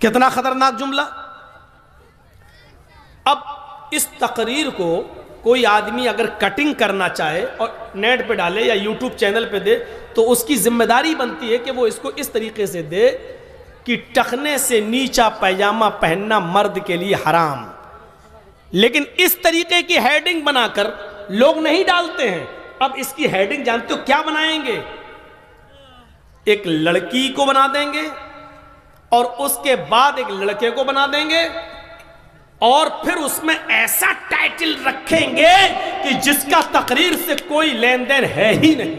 کتنا خطرناک جملہ. اب اس تقریر کو کوئی آدمی اگر کٹنگ کرنا چاہے اور نیٹ پہ ڈالے یا یوٹیوب چینل پہ دے تو اس کی ذمہ داری بنتی ہے کہ وہ اس کو اس طریقے سے دے کہ ٹخنے سے نیچا پیجامہ پہننا مرد کے لیے حرام. لیکن اس طریقے کی ہیڈنگ بنا کر لوگ نہیں ڈالتے ہیں. اب اس کی ہیڈنگ جانتے ہو کیا بنائیں گے؟ ایک لڑکی کو بنا دیں گے اور اس کے بعد ایک لڑکے کو بنا دیں گے اور پھر اس میں ایسا ٹائٹل رکھیں گے کہ جس کا تقریر سے کوئی لین دین ہے ہی نہیں.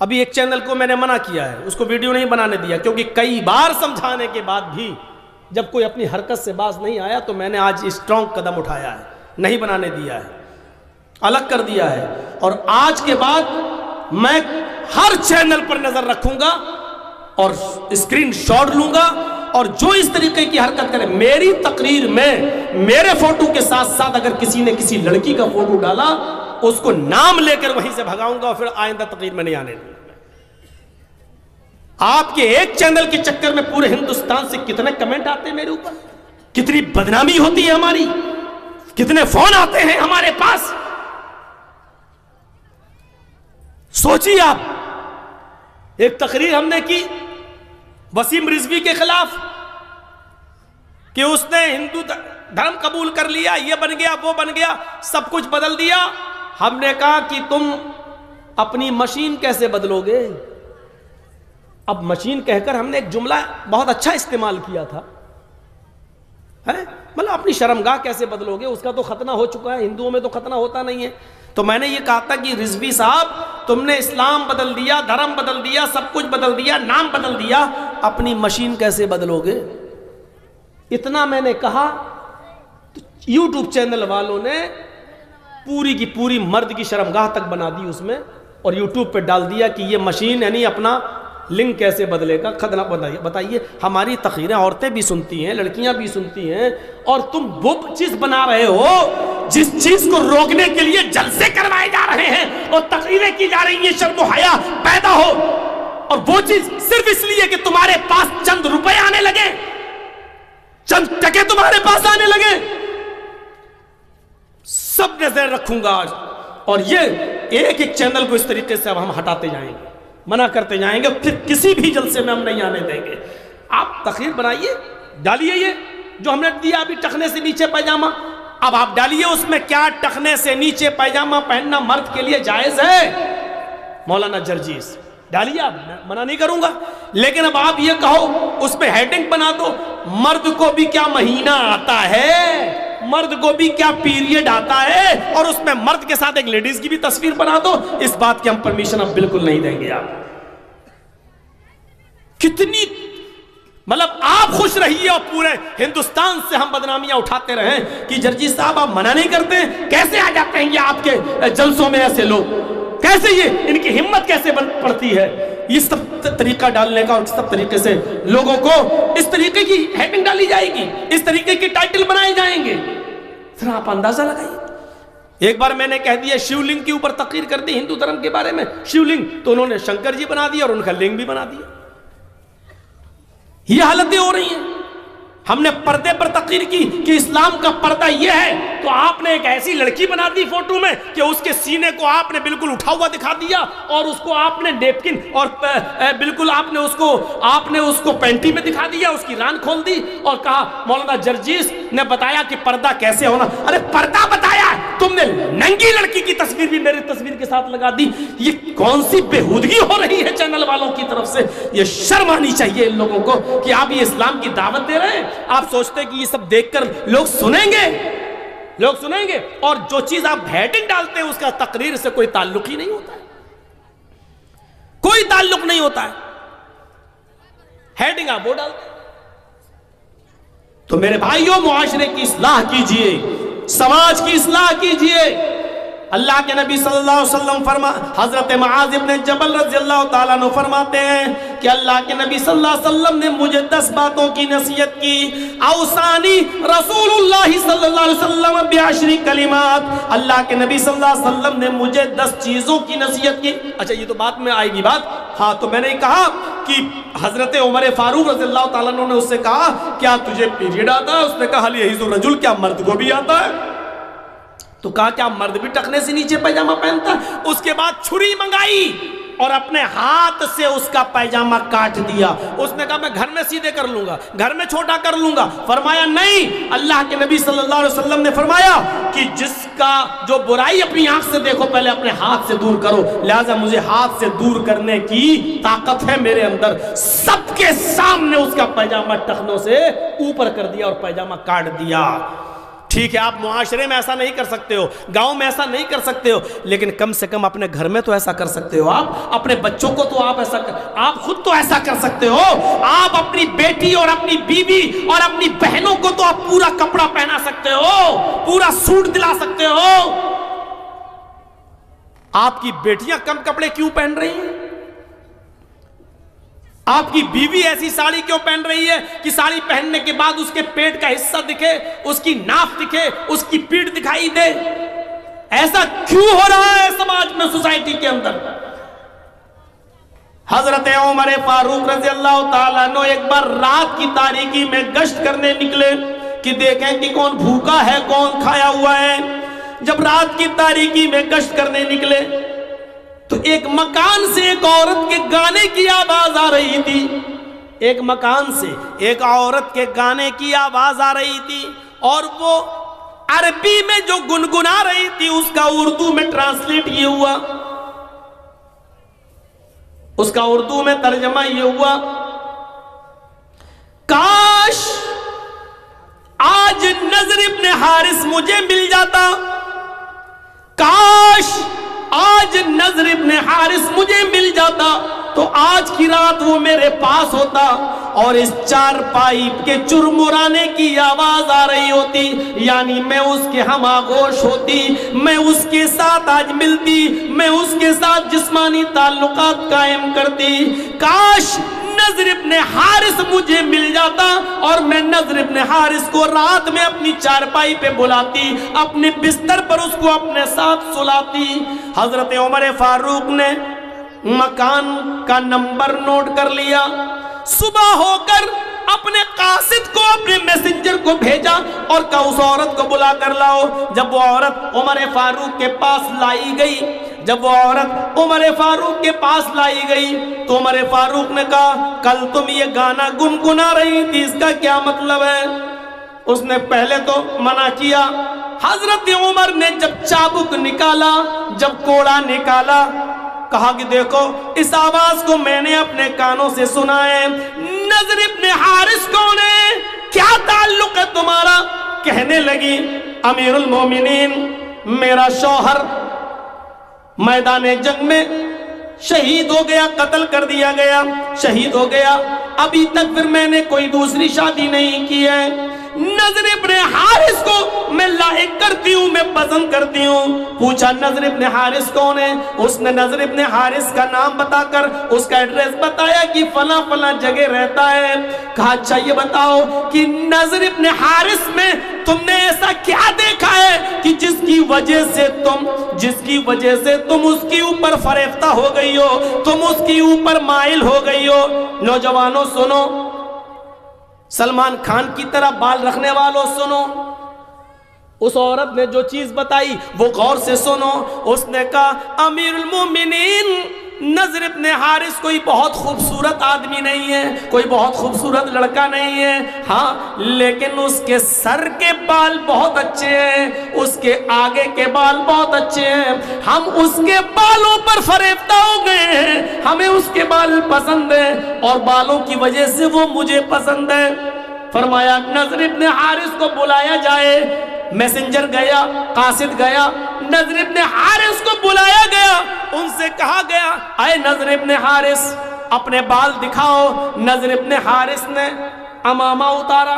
ابھی ایک چینل کو میں نے منع کیا ہے, اس کو ویڈیو نہیں بنانے دیا, کیونکہ کئی بار سمجھانے کے بعد بھی جب کوئی اپنی حرکت سے باز نہیں آیا تو میں نے آج اسٹرانگ قدم اٹھایا ہے, نہیں بنانے دیا ہے, الگ کر دیا ہے. اور آج کے بعد میں ہر چینل پر نظر رکھوں گا اور اسکرین شاٹ لوں گا, اور جو اس طریقے کی حرکت کرے میری تقریر میں میرے فوٹو کے ساتھ ساتھ اگر کسی نے کسی لڑکی کا فوٹو ڈالا اس کو نام لے کر وہیں سے بھگاؤں گا اور پھر آئندہ تقریر میں نہیں آنے دوں. آپ کے ایک چینل کے چکر میں پورے ہندوستان سے کتنے کمنٹ آتے ہیں میرے اوپر, کتنی بدنامی ہوتی ہے ہماری, کتنے فون آتے ہیں ہمارے پاس. سوچیے آپ, ایک تقریر ہم نے کی وسیم رضوی کے خلاف کہ اس نے ہندو دھرم قبول کر لیا, یہ بن گیا وہ بن گیا, سب کچھ بدل دیا. ہم نے کہا کہ تم اپنی مشین کیسے بدلو گے؟ اب مشین کہہ کر ہم نے ایک جملہ بہت اچھا استعمال کیا تھا, مطلب اپنی شرمگاہ کیسے بدلو گے؟ اس کا تو ختنہ ہو چکا ہے, ہندوؤں میں تو ختنہ ہوتا نہیں ہے. تو میں نے یہ کہا تھا کہ رضوی صاحب تم نے اسلام بدل دیا, دھرم بدل دیا, سب کچھ بدل دیا, نام بدل دیا, اپنی مشین کیسے بدلو گے؟ اتنا میں نے کہا تو یوٹیوب چینل والوں نے پوری کی پوری مرد کی شرمگاہ تک بنا دی اس میں, اور یوٹیوب پہ ڈال دیا کہ یہ مشین یعنی اپنا لنک کیسے بدلے گا. خدنا بتائیے, ہماری تقریریں عورتیں بھی سنتی ہیں, لڑکیاں بھی سنتی ہیں, اور تم وہ چیز بنا رہے ہو جس چیز کو روکنے کے لیے جلسے کروائے جا رہے ہیں اور تقریریں کی جا رہی ہیں شرم و حیا پیدا ہو, اور وہ چیز صرف اس لیے کہ تمہارے پاس چند روپے آنے لگے, چند ٹکے تمہارے پاس آنے لگے. سب نظر رکھوں گا آج, اور یہ ایک ایک چینل کو اس طریقے سے اب ہم ہٹاتے جائیں گے, منع کرتے جائیں گے, پھر کسی بھی جلسے میں ہم نہیں آنے دیں گے. آپ تقریر بنائیے, ڈالیے یہ جو ہم نے دیا ابھی ٹخنے سے نیچے پیجامہ, اب آپ ڈالیے اس میں کیا ٹخنے سے نیچے پیجامہ پہننا مرد کے لیے جائز ہے. مولانا جرجیس ڈالیے, آپ منع نہیں کروں گا, لیکن اب آپ یہ کہو اس پہ ہیڈنگ بنا دو مرد کو بھی کیا مہینہ آتا ہے, مرد کو بھی کیا پیریڈ آتا ہے, اور اس میں مرد کے ساتھ ایک لیڈیز کی بھی تصویر بنا دو. اس بات کی ہم پرمیشن اب بالکل نہیں دیں گے. آپ کتنی مطلب آپ خوش رہیے اور پورے ہندوستان سے ہم بدنامیاں اٹھاتے رہیں کہ جرجیس صاحب آپ منع نہیں کرتے, کیسے آ جاتے ہیں یہ آپ کے جلسوں میں ایسے لوگ, کیسے یہ ان کی ہمت کیسے پڑتی ہے یہ سب طریقہ ڈالنے کا, اور سب طریقے سے لوگوں کو اس طریقے کی ہیڈنگ ڈالی جائے گی, اس طریقے کی ٹائٹل بنائے جائیں گے. پھر آپ اندازہ لگائیے. ایک بار میں نے کہہ دیا شیو لنگ کے اوپر تقریر کر دی ہندو دھرم کے بارے میں, شیو لنگ, تو انہوں نے شنکر جی بنا دیا اور ان کا لنگ بھی بنا دیا. یہ حالتیں ہو رہی ہیں. ہم نے پردے پر تقریر کی کہ اسلام کا پردہ یہ ہے, تو آپ نے ایک ایسی لڑکی بنا دی فوٹو میں کہ اس کے سینے کو آپ نے بالکل اٹھا ہوا دکھا دیا, اور اس کو آپ نے نیپکن اور بالکل آپ نے اس کو پینٹی میں دکھا دیا, اس کی ران کھول دی اور کہا مولانا جرجیس نے بتایا کہ پردہ کیسے ہونا. ارے پردہ بتایا, تم نے ننگی لڑکی کی تصویر بھی میری تصویر کے ساتھ لگا دی. یہ کون سی بےہودگی ہو رہی ہے چینل والوں کی طرف سے؟ یہ شرم آنی چاہیے ان لوگوں کو کہ آپ یہ اسلام کی دعوت دے رہے ہیں. آپ سوچتے ہیں کہ یہ سب دیکھ کر لوگ سنیں گے, اور جو چیز آپ ہیڈنگ ڈالتے ہیں اس کا تقریر سے کوئی تعلق ہی نہیں ہوتا ہے, کوئی تعلق نہیں ہوتا ہے. ہیڈنگ آپ وہ ڈالتے ہیں. تو میرے بھائیوں, معاشرے کی اصلاح کیجئے, سماج کی اصلاح کیجئے. اللہ کے نبی صلی اللہ علیہ وسلم حضرت معاذ ابن جبل رضی اللہ تعالیٰ عنہ فرماتے ہیں کہ اللہ کے نبی صلی اللہ علیہ وسلم نے مجھے 10 باتوں کی نصیحت کی. اوصانی رسول اللہ صلی اللہ علیہ وسلم بعشر کلمات, اللہ کے نبی صلی اللہ علیہ وسلم نے مجھے 10 چیزوں کی نصیحت کی. اچھا یہ تو بات میں آئے گی بات, ہاں تو میں نے کہا کہ حضرت عمر فاروق رضی اللہ تعالیٰ عنہ نے اس سے کہا کیا تجھے پیریڈ آتا ہے؟ اس نے کہا حل یحیض الرجل، کیا مرد کو بھی آتا ہے؟ تو کہا کیا مرد بھی ٹخنے سے نیچے پیجامہ پہنتا ہے؟ اس کے بعد چھری منگائی اور اپنے ہاتھ سے اس کا پیجامہ کاٹ دیا. اس نے کہا میں گھر میں سیدھے کر لوں گا، گھر میں چھوٹا کر لوں گا. فرمایا نہیں، اللہ کے نبی صلی اللہ علیہ وسلم نے فرمایا کہ جس کا جو برائی اپنی آنکھ سے دیکھو پہلے اپنے ہاتھ سے دور کرو. لہٰذا مجھے ہاتھ سے دور کرنے کی طاقت ہے میرے اندر. سب کے سامنے اس کا پیجامہ ٹخنوں سے اوپر کر دیا اور پیجامہ کاٹ دیا. ٹھیک ہے آپ معاشرے میں ایسا نہیں کر سکتے ہو، گاؤں میں ایسا نہیں کر سکتے ہو، لیکن کم سے کم اپنے گھر میں تو ایسا کر سکتے ہو. آپ اپنے بچوں کو تو آپ خود تو ایسا کر سکتے ہو. آپ اپنی بیٹی اور اپنی بیوی اور اپنی بہنوں کو تو آپ پورا کپڑا پہنا سکتے ہو، پورا سوٹ دلا سکتے ہو. آپ کی بیٹیاں کم کپڑے کیوں پہن رہی ہیں؟ آپ کی بیوی ایسی ساڑی کیوں پہن رہی ہے کہ ساڑی پہننے کے بعد اس کے پیٹ کا حصہ دکھے، اس کی ناف دکھے، اس کی پیٹھ دکھائی دے؟ ایسا کیوں ہو رہا ہے سماج میں، سوسائٹی کے اندر؟ حضرت عمر فاروق رضی اللہ تعالیٰ عنہ ایک بار رات کی تاریکی میں گشت کرنے نکلے کہ دیکھیں کہ کون بھوکا ہے کون کھایا ہوا ہے. جب رات کی تاریکی میں گشت کرنے نکلے تو ایک مکان سے ایک عورت کے گانے کی آواز آ رہی تھی. ایک مکان سے ایک عورت کے گانے کی آواز آ رہی تھی اور وہ عربی میں جو گنگنا رہی تھی اس کا اردو میں ٹرانسلیٹ یہ ہوا، اس کا اردو میں ترجمہ یہ ہوا، کاش آج نضر ابن حارث مجھے مل جاتا، کاش آج نضر ابن حارث مجھے مل جاتا تو آج کی رات وہ میرے پاس ہوتا اور اس چارپائی کے چرمرانے کی آواز آ رہی ہوتی، یعنی میں اس کے ہم آغوش ہوتی، میں اس کے ساتھ آج ملتی، میں اس کے ساتھ جسمانی تعلقات قائم کرتی. کاش نضر ابن حارث مجھے مل جاتا اور میں نضر ابن حارث کو رات میں اپنی چارپائی پہ بلاتی، اپنے بستر پر اس کو اپنے ساتھ سلاتی. حضرت عمر فاروق نے مکان کا نمبر نوٹ کر لیا. صبح ہو کر اپنے قاصد کو اپنے میسنجر کو بھیجا اور کہا اس عورت کو بلا کر لاؤ. جب وہ عورت عمر فاروق کے پاس لائی گئی، جب وہ عورت عمر فاروق کے پاس لائی گئی تو عمر فاروق نے کہا کل تم یہ گانا گنگنا رہی تھی، اس کا کیا مطلب ہے؟ اس نے پہلے تو منع کیا. حضرت عمر نے جب چابک نکالا، جب کوڑا نکالا، کہا کہ دیکھو اس آواز کو میں نے اپنے کانوں سے سنا ہے. نضر ابن حارث کون ہے؟ کیا تعلق ہے تمہارا؟ کہنے لگی امیر المومنین میرا شوہر میدان جنگ میں شہید ہو گیا، قتل کر دیا گیا، شہید ہو گیا. ابھی تک پھر میں نے کوئی دوسری شادی نہیں کی ہے. نضر ابن حارث کو میں لائق کرتی ہوں، میں پسند کرتی ہوں. پوچھا نضر ابن حارث کون ہے؟ اس نے نضر ابن حارث کا نام بتا کر اس کا ایڈریس بتایا کہ فلاں فلاں جگہ رہتا ہے. کہا اچھا یہ بتاؤ کہ نضر ابن حارث میں تم نے ایسا کیا دیکھا ہے کہ جس کی وجہ سے تم اس کی اوپر فریفتہ ہو گئی ہو، تم اس کی اوپر مائل ہو گئی ہو؟ نوجوانوں سنو، سلمان خان کی طرح بال رکھنے والوں سنو، اس عورت نے جو چیز بتائی وہ غور سے سنو. اس نے کہا امیر المومنین نضر ابن حارث کوئی بہت خوبصورت آدمی نہیں ہے، کوئی بہت خوبصورت لڑکا نہیں ہے، ہاں لیکن اس کے سر کے بال بہت اچھے ہیں، اس کے آگے کے بال بہت اچھے ہیں، ہم اس کے بالوں پر فریفتہ ہو گئے ہیں، ہمیں اس کے بال پسند ہیں اور بالوں کی وجہ سے وہ مجھے پسند ہے. فرمایا نضر ابن حارث کو بلایا جائے. میسنجر گیا، قاصد گیا، نضر ابن حارث کو بلایا گیا. ان سے کہا گیا اے نضر ابن حارث اپنے بال دکھاؤ. نضر ابن حارث نے امامہ اتارا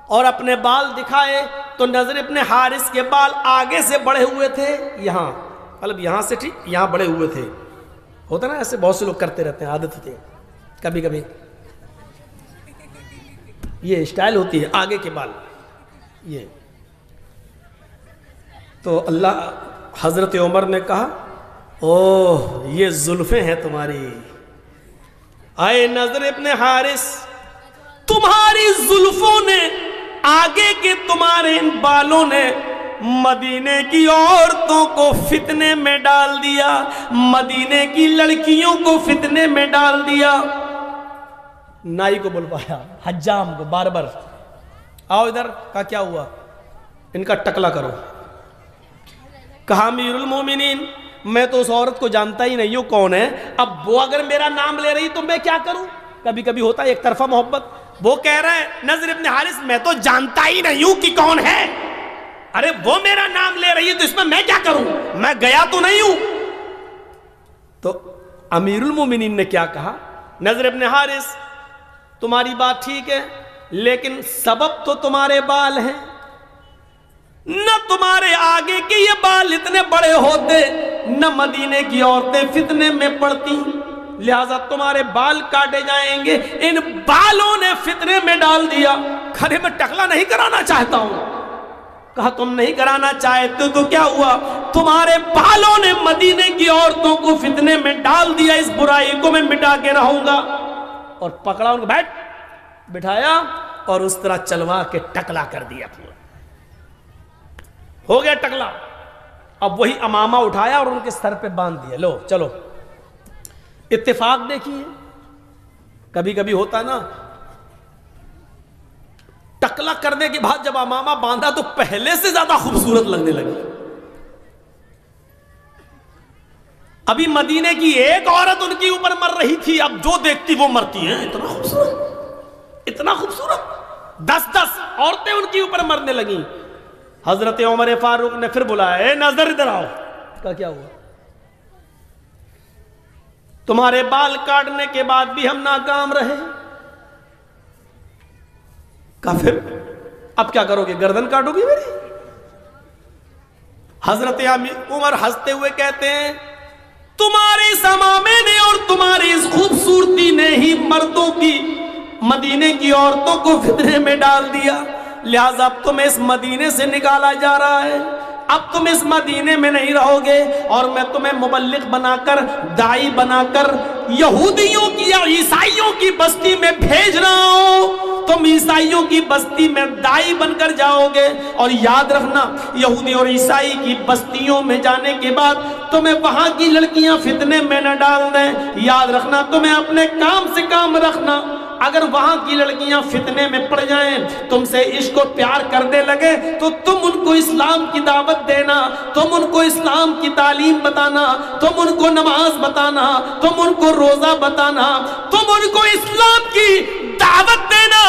اور اپنے بال دکھائے تو نضر ابن حارث کے بال آگے سے بڑھے ہوئے تھے، یہاں مطلب یہاں سے ٹھیک یہاں بڑھے ہوئے تھے. ہوتا نا ایسے بہت سے لوگ کرتے رہتے ہیں، عادت ہوتی ہے کبھی کبھی، یہ سٹائل ہوتی ہے آگے کے بال یہ. تو اللہ حضرت عمر نے کہا اوہ یہ زلفیں ہیں تمہاری، اے نضر ابن حارث، تمہاری زلفوں نے، آگے کے تمہارے ان بالوں نے مدینے کی عورتوں کو فتنے میں ڈال دیا، مدینے کی لڑکیوں کو فتنے میں ڈال دیا۔ نائی کو بلوایا، حجام کو، باربر، آؤ ادھر۔ کہا کیا ہوا؟ ان کا ٹکلا کرو۔ کہا امیر المومنین میں تو اس عورت کو جانتا ہی نہیں ہوں کون ہے، اب وہ اگر میرا نام لے رہی تو میں کیا کروں؟ کبھی کبھی ہوتا ہے ایک طرفہ محبت۔ وہ کہہ رہا ہے نضر ابن حارث میں تو جانتا ہی نہیں ہوں کہ کون ہے، ارے وہ میرا نام لے رہی ہے تو اس میں کیا کروں، میں گیا تو نہیں ہوں۔ تو امیر المومنین نے کیا کہا؟ نضر ابن حارث تمہاری بات ٹھیک ہے، لیکن سبب تو تمہارے بال ہیں، نہ تمہارے آگے کے یہ بال اتنے بڑے ہوتے، نہ مدینے کی عورتیں فتنے میں پڑتی، لہذا تمہارے بال کاٹے جائیں گے، ان بالوں نے فتنے میں ڈال دیا۔ کھڑے میں ٹکلا نہیں کرانا چاہتا ہوں۔ کہا تم نہیں کرانا چاہتے تو کیا ہوا؟ تمہارے بالوں نے مدینے کی عورتوں کو فتنے میں ڈال دیا، اس برائی کو میں مٹا کے رہوں گا۔ اور پکڑا ان کو، بیٹھ، بٹھایا اور اس طرح چلوا کے ٹکلا کر دیا، پورا ہو گیا ٹکلا۔ اب وہی امامہ اٹھایا اور ان کے سر پہ باندھ دیا، لو چلو۔ اتفاق دیکھیے، کبھی کبھی ہوتا نا، ٹکلا کرنے کے بعد جب امامہ باندھا تو پہلے سے زیادہ خوبصورت لگنے لگی۔ ابھی مدینے کی ایک عورت ان کی اوپر مر رہی تھی، اب جو دیکھتی وہ مرتی ہیں، اتنا خوبصورت، اتنا خوبصورت، 10 عورتیں ان کی اوپر مرنے لگیں۔ حضرت عمر فاروق نے پھر بلایا، اے نظر ادھر آؤ۔ کہا کیا ہوا؟ تمہارے بال کاٹنے کے بعد بھی ہم ناکام رہے۔ کہا پھر اب کیا کرو گے؟ گردن کاٹو گی میری؟ حضرت عمر ہنستے ہوئے کہتے ہیں تمہارے اس امامے نے اور تمہاری اس خوبصورتی نے ہی مردوں کی، مدینے کی عورتوں کو فتنے میں ڈال دیا، لہذا اب تمہیں اس مدینے سے نکالا جا رہا ہے، اب تم اس مدینے میں نہیں رہو گے، اور میں تمہیں مبلغ بنا کر، داعی بنا کر یہودیوں کی یا عیسائیوں کی بستی میں بھیج رہا ہوں۔ تم عیسائیوں کی بستی میں داعی بن کر جاؤ گے، اور یاد رکھنا یہودی اور عیسائی کی بستیوں میں جانے کے بعد تمہیں وہاں کی لڑکیاں فتنے میں نہ ڈال دیں۔ یاد رکھنا تمہیں اپنے کام سے کام رکھنا، اگر وہاں کی لڑکیاں فتنے میں پڑ جائیں، تم سے عشق و پیار کرنے لگے تو تم ان کو اسلام کی دعوت دینا، تم ان کو اسلام کی تعلیم بتانا، تم ان کو نماز بتانا، تم ان کو روزہ بتانا، تم ان کو اسلام کی دعوت دینا۔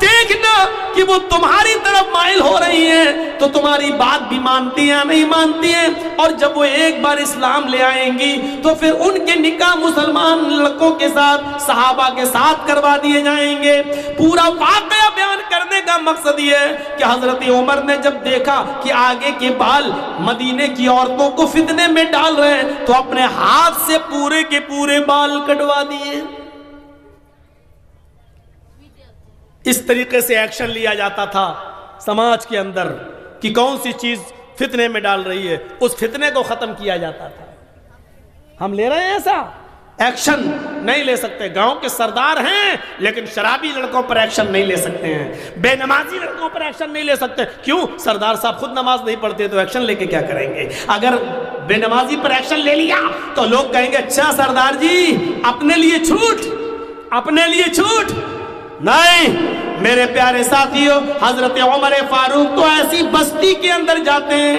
دیکھنا کہ وہ تمہاری طرف مائل ہو رہی ہیں تو تمہاری بات بھی مانتی ہیں نہیں مانتی ہیں، اور جب وہ ایک بار اسلام لے آئیں گی تو پھر ان کے نکاح مسلمان لڑکوں کے ساتھ، صحابہ کے ساتھ کروا دیے جائیں گے۔ پورا واقعہ بیان کرنے کا مقصد یہ ہے کہ حضرت عمر نے جب دیکھا کہ آگے کے بال مدینے کی عورتوں کو فتنے میں ڈال رہے ہیں تو اپنے ہاتھ سے پورے کے پورے بال کٹوا دیے۔ اس طریقے سے ایکشن لیا جاتا تھا سماج کے اندر کہ کون سی چیز فتنے میں ڈال رہی ہے، اس فتنے کو ختم کیا جاتا تھا۔ ہم لے رہے ہیں ایسا ایکشن؟ نہیں لے سکتے۔ گاؤں کے سردار ہیں لیکن شرابی لڑکوں پر ایکشن نہیں لے سکتے ہیں، بے نمازی لڑکوں پر ایکشن نہیں لے سکتے۔ کیوں؟ سردار صاحب خود نماز نہیں پڑھتے تو ایکشن لے کے کیا کریں گے؟ اگر بے نمازی پر ایکشن لے لیا تو لوگ کہیں گے اچھا سردار جی اپنے لیے چھوٹ، اپنے لیے چھوٹ۔ نہیں میرے پیارے ساتھیوں، حضرت عمر فاروق تو ایسی بستی کے اندر جاتے ہیں،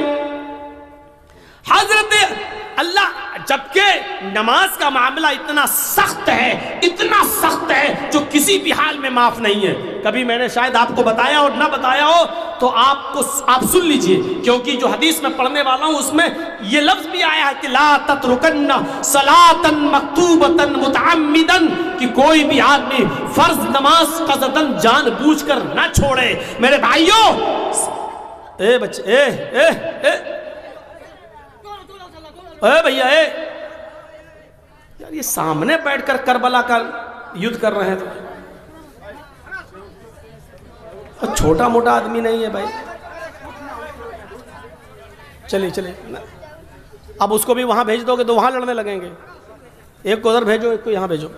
حضرت اللہ، جبکہ نماز کا معاملہ اتنا سخت ہے، اتنا سخت ہے جو کسی بھی حال میں معاف نہیں ہے۔ کبھی میں نے شاید آپ کو بتایا اور نہ بتایا ہو تو آپ سن لیجئے، کیونکہ جو حدیث میں پڑھنے والا ہوں اس میں یہ لفظ بھی آیا ہے کہ لا تترکن صلاۃ مکتوبۃ متعمدا، کہ کوئی بھی آدمی فرض نماز قصدن جان بوجھ کر نہ چھوڑے۔ میرے بھائیوں، اے بچے، اے بھیا، یار یہ سامنے بیٹھ کر کربلا کا یدھ کر رہے ہیں تو چھوٹا موٹا آدمی نہیں ہے بھائی۔ چلیے اب اس کو بھی وہاں بھیج دو گے تو وہاں لڑنے لگیں گے، ایک کو ادھر بھیجو ایک کو یہاں بھیجو۔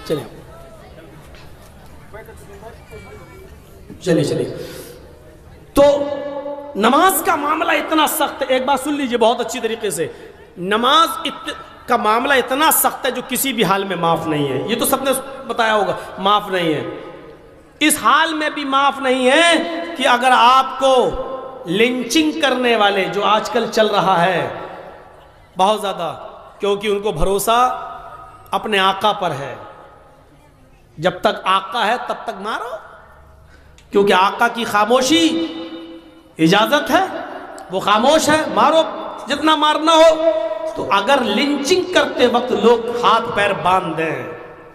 چلیے تو نماز کا معاملہ اتنا سخت ہے. ایک بات سن لیجئے بہت اچھی طریقے سے. نماز کا معاملہ اتنا سخت ہے جو کسی بھی حال میں معاف نہیں ہے. یہ تو سب نے بتایا ہوگا معاف نہیں ہے. اس حال میں بھی معاف نہیں ہے کہ اگر آپ کو لنچنگ کرنے والے جو آج کل چل رہا ہے بہت زیادہ، کیونکہ ان کو بھروسہ اپنے آقا پر ہے. جب تک آقا ہے تب تک مارو، کیونکہ آقا کی خاموشی اجازت ہے، وہ خاموش ہے، مارو جتنا مارنا ہو. تو اگر لنچنگ کرتے وقت لوگ ہاتھ پیر باندھ دیں،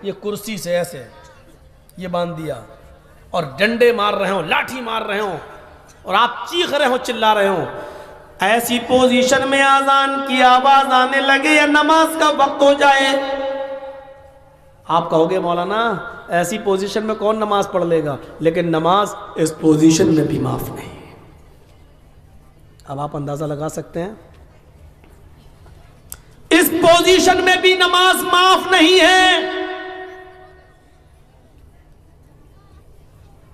یہ کرسی سے ایسے یہ باندھ دیا اور ڈنڈے مار رہے ہوں، لاٹھی مار رہے ہوں اور آپ چیخ رہے ہوں، چلا رہے ہوں، ایسی پوزیشن میں اذان کی آواز آنے لگے یا نماز کا وقت ہو جائے، آپ کہو گے مولانا ایسی پوزیشن میں کون نماز پڑھ لے گا؟ لیکن نماز اس پوزیشن میں بھی معاف نہیں. اب آپ اندازہ لگا سکتے ہیں اس پوزیشن میں بھی نماز معاف نہیں ہے.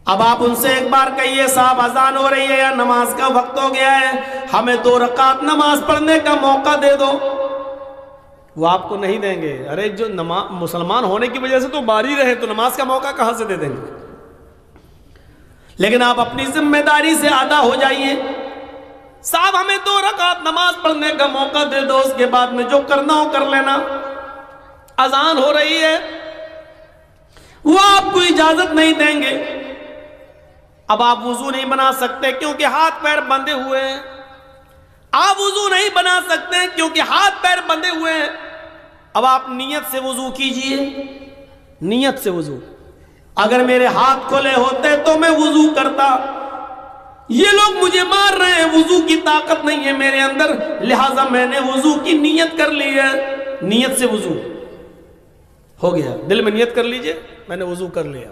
اب آپ ان سے ایک بار کہیے صاحب اذان ہو رہی ہے یا نماز کا وقت ہو گیا ہے، ہمیں 2 رکعت نماز پڑھنے کا موقع دے دو. وہ آپ کو نہیں دیں گے. ارے جو مسلمان ہونے کی وجہ سے تو مار ہی رہے تو نماز کا موقع کہاں سے دے دیں گے؟ لیکن آپ اپنی ذمہ داری سے ادا ہو جائیے. صاحب ہمیں 2 رکعت نماز پڑھنے کا موقع دے دو، اس کے بعد میں جو کرنا ہو کر لینا. اذان ہو رہی ہے، وہ آپ کو اجازت نہیں دیں گے. اب آپ وضو نہیں بنا سکتے کیونکہ ہاتھ پیر بندھے ہوئے ہیں. آپ وضو نہیں بنا سکتے کیونکہ ہاتھ پیر بندھے ہوئے ہیں. اب آپ نیت سے وضو کیجئے، نیت سے وضو. اگر میرے ہاتھ کھلے ہوتے تو میں وضو کرتا. یہ لوگ مجھے مار رہے ہیں، وضو کی طاقت نہیں ہے میرے اندر، لہٰذا میں نے وضو کی نیت کر لی ہے. نیت سے وضو ہو گیا. دل میں نیت کر لیجئے میں نے وضو کر لیا.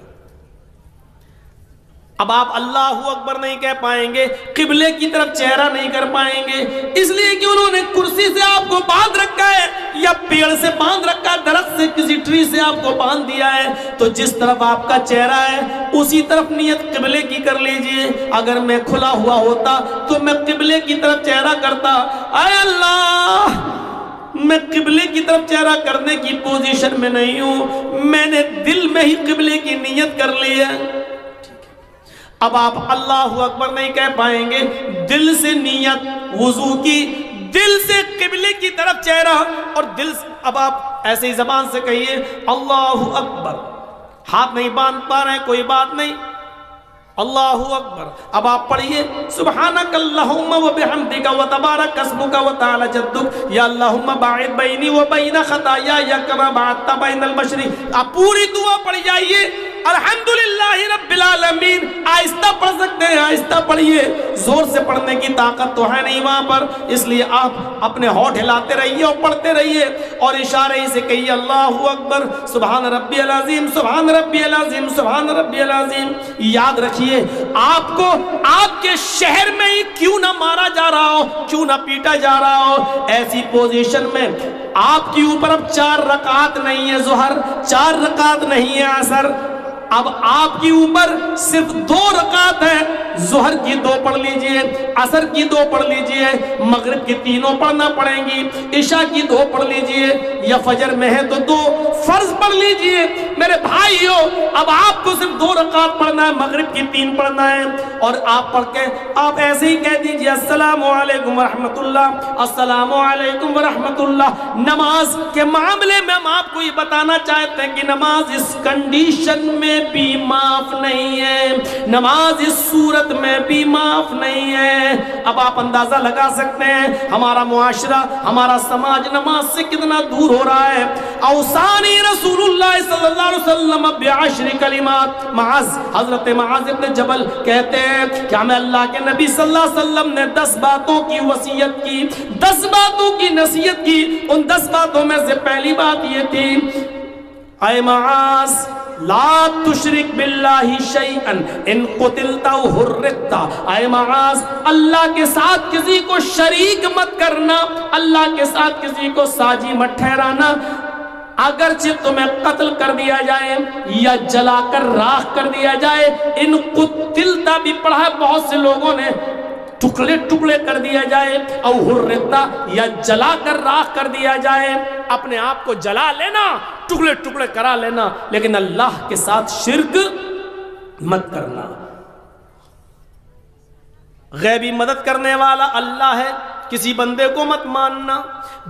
اب آپ اللہ اکبر نہیں کہہ پائیں گے، قبلے کی طرف چہرہ نہیں کر پائیں گے، اس لیے کہ انہوں نے کرسی سے آپ کو باندھ رکھا ہے یا پیڑ سے باندھ رکھا ہے، درخت سے کسی ٹری سے آپ کو باندھ دیا ہے. تو جس طرف آپ کا چہرہ ہے اسی طرف نیت قبلے کی کر لیجئے. اگر میں کھلا ہوا ہوتا تو میں قبلے کی طرف چہرہ کرتا. اے اللہ میں قبلے کی طرف چہرہ کرنے کی پوزیشن میں نہیں ہوں، میں نے دل میں ہی قبلے کی نیت کر لی ہے. اب آپ اللہ اکبر نہیں کہہ پائیں گے، دل سے نیت وضو کی، دل سے قبلے کی طرف چہرہ اور دل سے. اب آپ ایسے ہی زبان سے کہیے اللہ اکبر. ہاتھ نہیں باندھ پا رہے کوئی بات نہیں، اللہ اکبر. اب آپ پڑھیے سبحانک اللہم و بحمدک و تبارک اسمک و تعالی جدک یا اللہم باعد بینی و بین خطایای کما بعدت بین المشرق. آپ پوری دعا پڑھ جائیے الحمدللہ رب العالمین. آہستہ پڑھ سکتے ہیں، آہستہ پڑھیے، زور سے پڑھنے کی طاقت تو ہے نہیں وہاں پر، اس لیے آپ اپنے ہونٹ ہلاتے رہیے اور پڑھتے رہیے اور اشارے ہی سے کہیے اللہ اکبر سبحان ربی العظیم سبحان ربی العظیم سبحان ربی العظیم. یاد رکھیے آپ کو آپ کے شہر میں ہی کیوں نہ مارا جا رہا ہو، کیوں نہ پیٹا جا رہا ہو، ایسی پوزیشن میں آپ کی اوپر اب 4 رکعت نہیں ہے ظہر، 4 رکعت نہیں ہے عصر، اب آپ کی اوپر صرف 2 رکعت ہے. ظہر کی 2 پڑھ لیجئے، عصر کی 2 پڑھ لیجئے، مغرب کی 3 پڑھنا پڑیں گی، عشاء کی 2 پڑھ لیجئے یا فجر میں ہے تو 2 فرض پڑھ لیجئے. میرے بھائیو اب آپ کو صرف 2 رکعت پڑھنا ہے، مغرب کی 3 پڑھنا ہے اور آپ پڑھ کے آپ ایسے ہی کہہ دیجئے السلام علیکم ورحمت اللہ، السلام علیکم ورحمت اللہ. نماز کے معاملے میں ہم آپ کو یہ بتانا چاہتے ہیں کہ نماز اس کنڈیشن میں بھی معاف نہیں ہے، نماز اس صورت میں بھی معاف نہیں ہے. اب آپ اندازہ لگا سکتے ہیں ہمارا معاشرہ، ہمارا سماج نماز سے کتنا دور ہو رہا ہے. اوصانی رسول اللہ صلی اللہ علیہ وسلم بعشر کلمات. حضرت معاذ ابن جبل کہتے ہیں کہ ہمیں اللہ کے نبی صلی اللہ علیہ وسلم نے 10 باتوں کی وصیت کی، 10 باتوں کی نصیحت کی. ان 10 باتوں میں سے پہلی بات یہ تھی اے معاذ لا تشرک باللہ شیئا ان قتلتا و حرقتا، اے معاذ اللہ کے ساتھ کسی کو شریک مت کرنا، اللہ کے ساتھ کسی کو ساجی مت ٹھہرانا، اگرچہ تمہیں قتل کر دیا جائے یا جلا کر راکھ کر دیا جائے، ان قتلتا بھی پڑھا ہے بہت سے لوگوں نے، ٹکڑے ٹکڑے کر دیا جائے، او حرقتا یا جلا کر راکھ کر دیا جائے، اپنے آپ کو جلا لینا، ٹکڑے ٹکڑے کرا لینا، لیکن اللہ کے ساتھ شرک مت کرنا۔ غیبی مدد کرنے والا اللہ ہے، کسی بندے کو مت ماننا،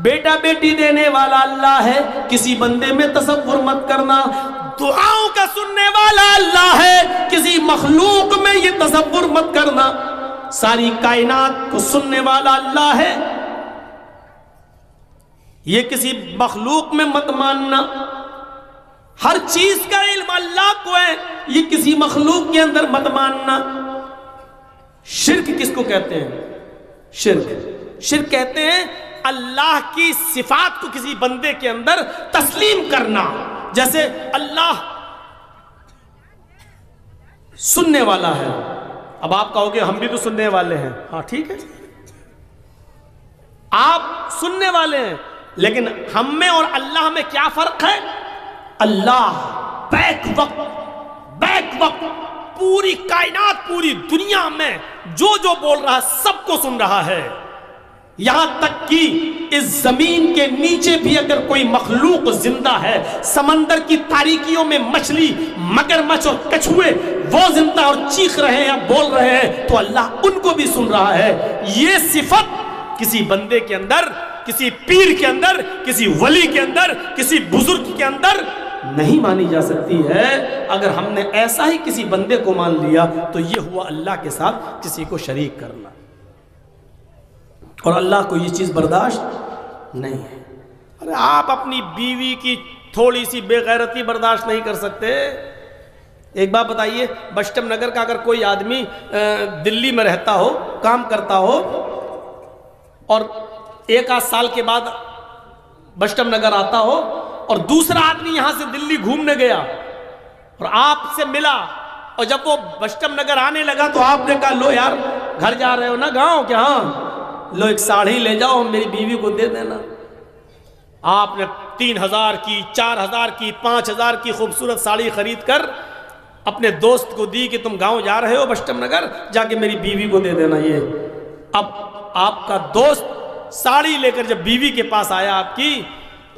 بیٹا بیٹی دینے والا اللہ ہے، کسی بندے میں تصور مت کرنا، دعاؤں کا سننے والا اللہ ہے، کسی مخلوق میں یہ تصور مت کرنا، ساری کائنات کو سننے والا اللہ ہے، یہ کسی مخلوق میں مت ماننا، ہر چیز کا علم اللہ کو ہے، یہ کسی مخلوق کے اندر مت ماننا۔ شرک کس کو کہتے ہیں؟ شرک کہتے ہیں اللہ کی صفات کو کسی بندے کے اندر تسلیم کرنا، جیسے اللہ سننے والا ہے، اب آپ کہو گے ہم بھی تو سننے والے ہیں، ہاں ٹھیک ہے، آپ سننے والے ہیں، لیکن ہم میں اور اللہ میں کیا فرق ہے؟ اللہ بیک وقت پوری کائنات، پوری دنیا میں جو بول رہا ہے سب کو سن رہا ہے، یہاں تک کہ اس زمین کے نیچے بھی اگر کوئی مخلوق زندہ ہے، سمندر کی تاریکیوں میں مچھلی، مگرمچھ اور کچھوے وہ زندہ اور چیخ رہے ہیں، بول رہے ہیں، تو اللہ ان کو بھی سن رہا ہے۔ یہ صفت کسی بندے کے اندر، کسی پیر کے اندر، کسی ولی کے اندر، کسی بزرگ کے اندر نہیں مانی جا سکتی ہے۔ اگر ہم نے ایسا ہی کسی بندے کو مان لیا تو یہ ہوا اللہ کے ساتھ کسی کو شریک کرنا، اور اللہ کو یہ چیز برداشت نہیں ہے۔ ارے آپ اپنی بیوی کی تھوڑی سی بے غیرتی برداشت نہیں کر سکتے؟ ایک بات بتائیے، بشٹم نگر کا اگر کوئی آدمی دلی میں رہتا ہو، کام کرتا ہو، اور ایک آدھ سال کے بعد بشٹم نگر آتا ہو، اور دوسرا آدمی یہاں سے دلی گھومنے گیا اور آپ سے ملا، اور جب وہ بشٹم نگر آنے لگا تو آپ نے کہا لو یار گھر جا رہے ہو نا گاؤں کہ ہاں لو ایک ساڑھی لے جاؤ میری بیوی کو دے دینا۔ آپ نے 3000 کی، 4000 کی، 5000 کی خوبصورت ساڑھی خرید کر اپنے دوست کو دی کہ تم گاؤں جا رہے ہو بشٹم نگر، جا کے میری بیوی کو دے دینا یہ۔ اب آپ کا دوست ساڑھی لے کر جب بیوی کے پاس آیا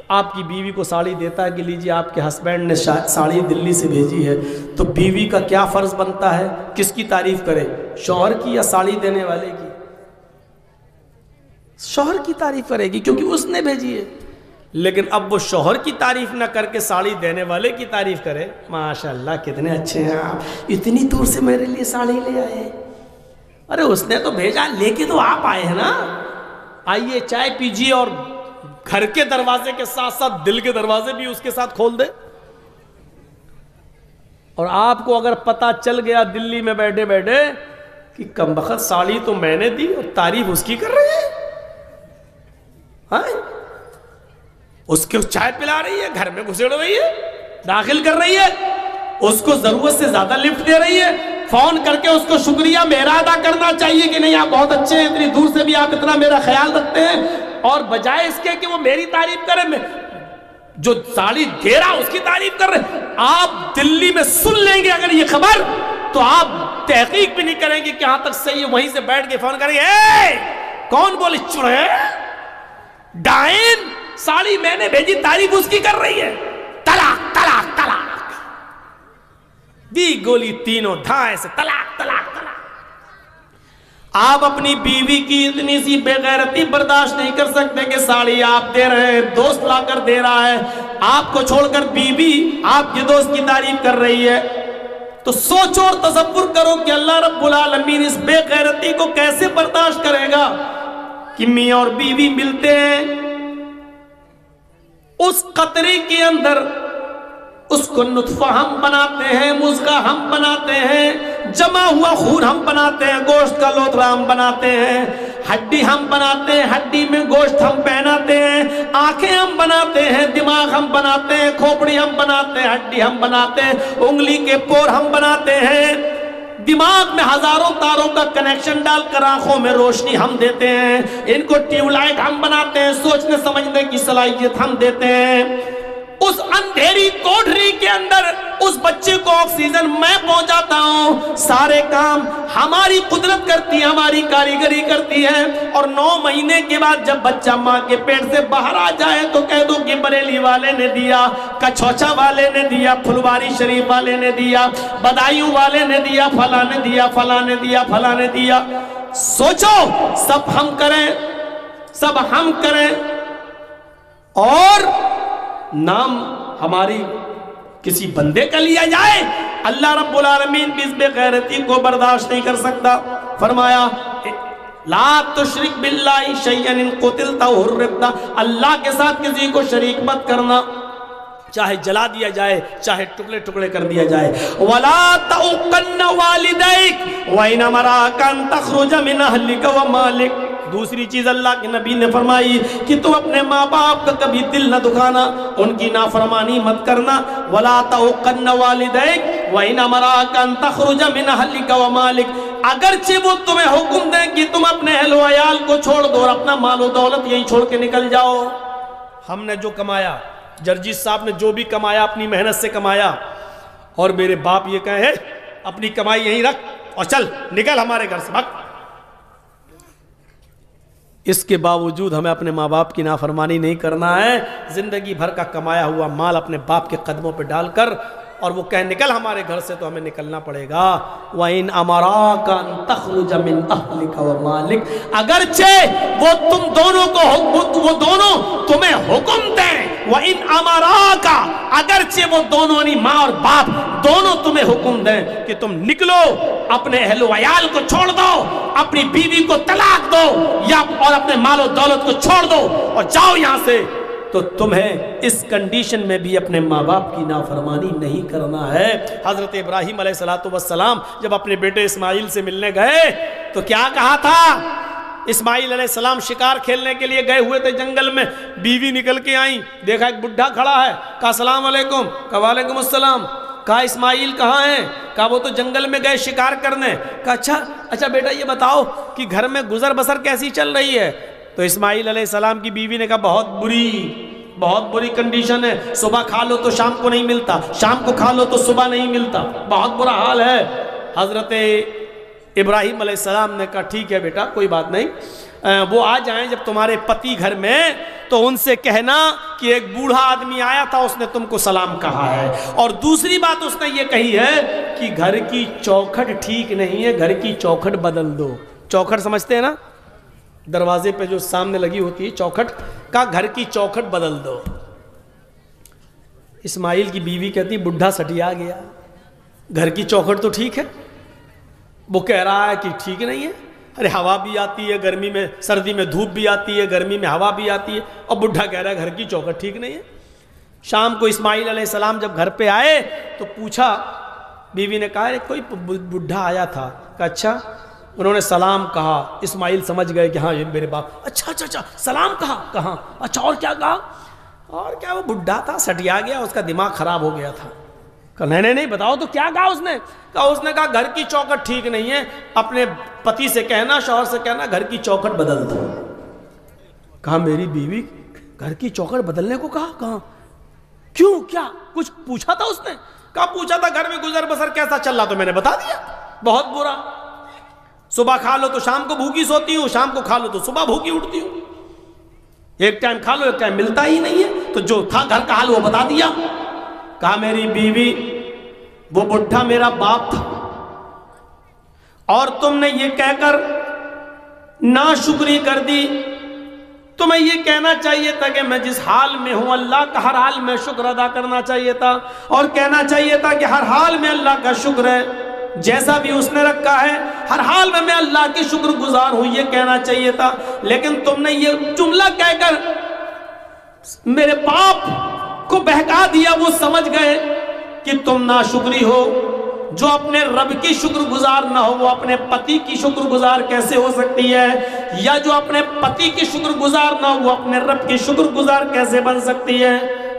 آپ کی بیوی کو ساڑھی دیتا ہے کہ لیجیے آپ کے ہسبینڈ نے ساڑھی دلی سے بھیجی ہے، تو بیوی کا کیا فرض بنتا ہے؟ کس کی تعریف کرے، شوہر کی یا ساڑھی دینے والے کی؟ شوہر کی تعریف کرے گی کیونکہ اس نے بھیجی ہے۔ لیکن اب وہ شوہر کی تعریف نہ کر کے ساڑھی دینے والے کی تعریف کرے، ماشاءاللہ کتنے اچھے ہیں آپ، اتنی دور سے میرے لیے ساڑھی لے آئے۔ ارے اس نے تو بھیجا، لے کے تو آپ آئے ہیں نا، آئیے چائے پیجیے، اور گھر کے دروازے کے ساتھ ساتھ دل کے دروازے بھی اس کے ساتھ کھول دے۔ اور آپ کو اگر پتہ چل گیا دلی میں بیٹھے بیٹھے کہ کمبخت ساڑھی تو میں نے دی اور تعریف اس کی کر رہی ہے، ہاں اس کو چائے پلا رہی ہے، گھر میں گھسیڑ رہی ہے، داخل کر رہی ہے، اس کو ضرورت سے زیادہ لفٹ دے رہی ہے، فون کر کے اس کو شکریہ میرا ادا کرنا چاہیے کہ نہیں آپ بہت اچھے ہیں، اتنی دور سے بھی آپ اتنا میرا خیال رکھتے ہیں، اور بجائے اس کے کہ وہ میری تعریف کرے، میں جو ساڑھی دے رہا اس کی تعریف کر رہے۔ آپ دلی میں سن لیں گے اگر یہ خبر تو آپ تحقیق بھی نہیں کریں گے کہ یہاں تک صحیح ہے، وہیں سے بیٹھ کے فون کریں گے، اے کون بولی چڑھے ڈائن، ساڑھی میں نے بھیجی تعریف اس کی کر رہی ہے، طلاق طلاق طلاق دی گولی تینوں دھائیں سے طلاق طلاق طلاق۔ آپ اپنی بیوی کی اتنی سی بے غیرتی برداشت نہیں کر سکتے کہ ساڑھی آپ دے رہے ہیں، دوست لا کر دے رہا ہے، آپ کو چھوڑ کر بیوی آپ کے دوست کی تعریف کر رہی ہے، تو سوچو اور تصور کرو کہ اللہ رب العالمین اس بے غیرتی کو کیسے برداشت کرے گا کہ میاں اور بیوی ملتے ہیں، اس قطرے کے اندر اس کو نطفہ ہم بناتے ہیں، مضغہ ہم بناتے ہیں، جمع ہوا خون ہم بناتے ہیں، گوشت کا لوتھڑا ہم بناتے ہیں، ہڈی ہم بناتے ہیں، ہڈی میں گوشت ہم پہناتے ہیں، آنکھیں ہم بناتے ہیں، دماغ ہم بناتے ہیں، کھوپڑی گوشت ہم بناتے ہیں، ہڈی ہم بناتے ہیں، انگلی کے پور ہم بناتے ہیں، دماغ میں ہزاروں تاروں کا کنیکشن ڈال کر آنکھوں میں روشنی ہم دیتے ہیں، ان کو ٹیوب لائٹ ہم بناتے ہیں، سوچنے سمجھنے کی صلاحیت ہم دیتے ہیں۔ اس اندھیری کوٹھری کے اندر اس بچے کو آکسیجن میں پہنچاتا ہوں، سارے کام ہماری قدرت کرتی ہے، ہماری کاریگری کرتی ہے۔ اور 9 مہینے کے بعد جب بچہ ماں کے پیٹ سے باہر آ جائے تو کہہ دو کہ بریلی والے نے دیا، کچھوچا والے نے دیا، پھلواری شریف والے نے دیا، بدایوں والے نے دیا، فلاں نے دیا، فلاں نے دیا، فلاں نے دیا۔ سوچو سب ہم کریں، سب ہم کریں اور نام ہماری کسی بندے کا لیا جائے۔ اللہ رب العالمین بھی اس بے غیرتی کو برداشت نہیں کر سکتا۔ فرمایا لا تشرک باللہ شیئا ان قتلت او حرقت، اللہ کے ساتھ کسی کو شریک مت کرنا، چاہے جلا دیا جائے، چاہے ٹکڑے ٹکڑے کر دیا جائے۔ ولا تعقن والدیک وان امراک ان تخرج من اہلک ومالک، دوسری چیز اللہ کے نبی نے فرمائی کہ تم اپنے ماں باپ کا کبھی دل نہ دکھانا، ان کی نافرمانی مت کرنا۔ ولا تعقن والدیک وان امراک ان تخرج من اہلک ومالک، اگرچہ وہ تمہیں حکم دیں کہ تم اپنے اہل و عیال کو چھوڑ دو اور اپنا مال و دولت یہی چھوڑ کے نکل جاؤ۔ ہم نے جو کمایا، جرجیت صاحب نے جو بھی کمایا اپنی محنت سے کمایا، اور میرے باپ یہ کہے اپنی کمائی یہیں رکھ اور چل نکل ہمارے گھر سے بھگ، اس کے باوجود ہمیں اپنے ماں باپ کی نافرمانی نہیں کرنا ہے۔ زندگی بھر کا کمایا ہوا مال اپنے باپ کے قدموں پہ ڈال کر اور وہ کہے نکل ہمارے گھر سے، تو ہمیں نکلنا پڑے گا۔ وَإِنْ أَمَرَاكَ أَن تَخْرُجَ مِنْ أَهْلِكَ وَمَالِكَ، اگرچہ وہ تم دونوں کو وہ دونوں تمہیں حکم دیں، وَإِنْ أَمَرَاكَ، اگرچہ وہ دونوں یعنی ماں اور باپ دونوں تمہیں حکم دیں کہ تم نکلو، اپنے اہل و عیال کو چھوڑ دو، اپنی بیوی کو طلاق دو یا اور اپنے مال و دولت کو چھوڑ دو اور جاؤ یہاں سے، تو تمہیں اس کنڈیشن میں بھی اپنے ماں باپ کی نافرمانی نہیں کرنا ہے۔ حضرت ابراہیم علیہ السلام جب اپنے بیٹے اسماعیل سے ملنے گئے تو کیا کہا تھا؟ اسماعیل علیہ السلام شکار کھیلنے کے لیے گئے ہوئے تھے جنگل میں، بیوی نکل کے آئیں، دیکھا ایک بڈھا کھڑا ہے، کہا السلام علیکم، کہا وعلیکم السلام، کہا اسماعیل کہاں ہیں؟ کہا وہ تو جنگل میں گئے شکار کرنے۔ کہا اچھا بیٹا یہ بتاؤ کہ گھر میں گزر بسر کیسی چل رہی ہے؟ تو اسماعیل علیہ السلام کی بیوی نے کہا بہت بری کنڈیشن ہے، صبح کھا لو تو شام کو نہیں ملتا، شام کو کھا لو تو صبح نہیں ملتا، بہت برا حال ہے۔ حضرت ابراہیم علیہ السلام نے کہا ٹھیک ہے بیٹا کوئی بات نہیں، وہ آ جائیں جب تمہارے پتی گھر میں تو ان سے کہنا کہ ایک بوڑھا آدمی آیا تھا، اس نے تم کو سلام کہا ہے، اور دوسری بات اس نے یہ کہی ہے کہ گھر کی چوکھٹ ٹھیک نہیں ہے، گھر کی چوکھٹ بدل دو۔ چوکھٹ سمجھتے ہیں نا، دروازے پہ جو سامنے لگی ہوتی ہے چوکھٹ، کا گھر کی چوکھٹ بدل دو۔ اسماعیل کی بیوی کہتی بڈھا سٹیا گیا، گھر کی چوکھٹ تو ٹھیک ہے، وہ کہہ رہا ہے کہ ٹھیک نہیں ہے، ارے ہوا بھی آتی ہے گرمی میں، سردی میں دھوپ بھی آتی ہے، گرمی میں ہوا بھی آتی ہے، اور بڈھا کہہ رہا ہے گھر کی چوکھٹ ٹھیک نہیں ہے۔ شام کو اسماعیل علیہ السلام جب گھر پہ آئے تو پوچھا، بیوی نے کہا کوئی بڈھا آیا تھا، کہا اچھا، انہوں نے سلام کہا۔ اسماعیل سمجھ گئے کہ ہاں یہ میرے باپ، اچھا سلام کہا، کہاں؟ اچھا اور کیا کہا؟ اور کیا وہ بڈھا تھا سٹیا گیا، اس کا دماغ خراب ہو گیا تھا۔ کہا نہیں بتاؤ تو کیا کہا اس نے؟ کہا گھر کی چوکھٹ ٹھیک نہیں ہے، اپنے پتی سے کہنا، شوہر سے کہنا گھر کی چوکھٹ بدل دو۔ کہا میری بیوی گھر کی چوکھٹ بدلنے کو کہا؟ کہاں؟ کیوں؟ کیا کچھ پوچھا تھا اس نے؟ کہا پوچھا تھا گھر میں گزر بسر کیسا چل رہا، تو میں نے بتا دیا بہت برا، صبح کھا لو تو شام کو بھوکی سوتی ہوں، شام کو کھا لو تو صبح بھوکی اٹھتی ہوں، ایک ٹائم کھا لو ایک ٹائم ملتا ہی نہیں ہے، تو جو تھا گھر کا حال وہ بتا دیا۔ کہا میری بیوی وہ بڈھا میرا باپ تھا، اور تم نے یہ کہہ کر ناشکری کر دی، تمہیں یہ کہنا چاہیے تھا کہ میں جس حال میں ہوں اللہ کا ہر حال میں شکر ادا کرنا چاہیے تھا، اور کہنا چاہیے تھا کہ ہر حال میں اللہ کا شکر ہے، جیسا بھی اس نے رکھا ہے ہر حال میں اللہ کی شکر گزار ہوں، یہ کہنا چاہیے تھا، لیکن تم نے یہ جملہ کہہ کر میرے باپ کو بہکا دیا، وہ سمجھ گئے کہ تم ناشکری ہو۔ جو اپنے رب کی شکر گزار نہ ہو وہ اپنے پتی کی شکر گزار کیسے ہو سکتی ہے، یا جو اپنے پتی کی شکر گزار نہ ہو وہ اپنے رب کی شکر گزار کیسے بن سکتی ہے؟